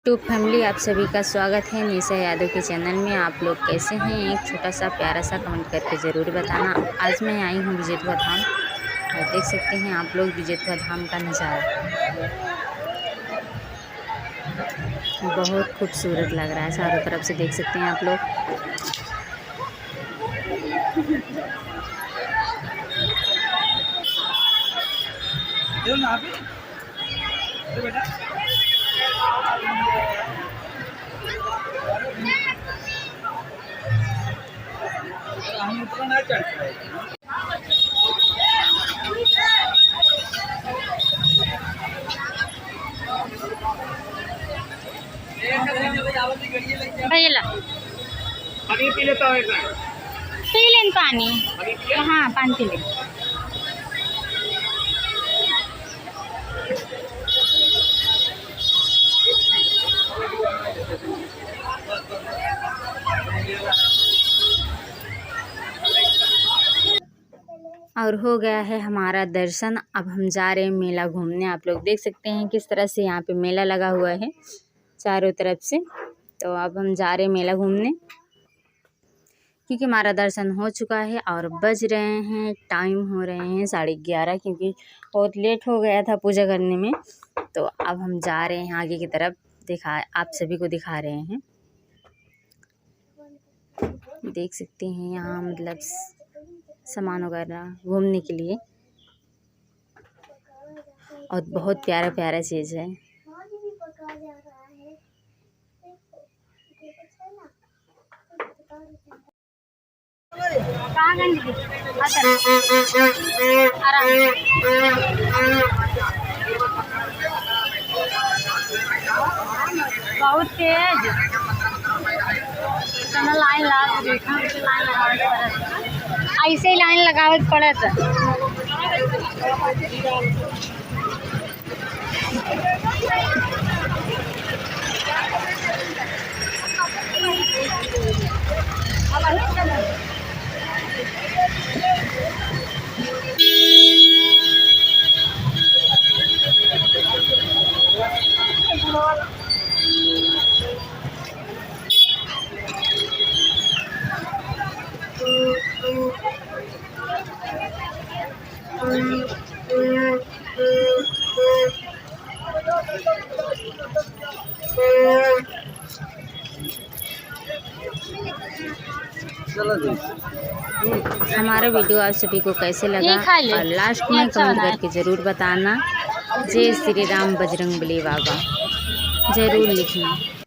YouTube family, आप सभी का स्वागत है निशा यादव के चैनल में। आप लोग कैसे हैं? एक छोटा सा प्यारा सा कमेंट करके ज़रूर बताना। आज मैं आई हूँ विजेतवा धाम और देख सकते हैं आप लोग विजेतवा धाम का नज़ारा। बहुत खूबसूरत लग रहा है, चारों तरफ से देख सकते हैं आप लोग। भैया पानी पी लेता है पी लें पानी। हाँ, पानी पी लें। और हो गया है हमारा दर्शन। अब हम जा रहे हैं मेला घूमने। आप लोग देख सकते हैं किस तरह से यहाँ पे मेला लगा हुआ है चारों तरफ से। तो अब हम जा रहे हैं मेला घूमने क्योंकि हमारा दर्शन हो चुका है और बज रहे हैं, टाइम हो रहे हैं 11:30, क्योंकि बहुत लेट हो गया था पूजा करने में। तो अब हम जा रहे हैं आगे की तरफ, आप सभी को दिखा रहे हैं। देख सकते हैं यहाँ मतलब सामान वगैरह घूमने के लिए, और बहुत प्यारा प्यारा चीज़ है। बहुत तेज लाइन लगा, देखा लाइन लगावत, ऐसे ही लाइन लगावत पड़त। हमारा वीडियो आप सभी को कैसे लगा और लास्ट में कमेंट करके ज़रूर बताना। जय श्री राम बजरंगबली बाबा ज़रूर लिखना।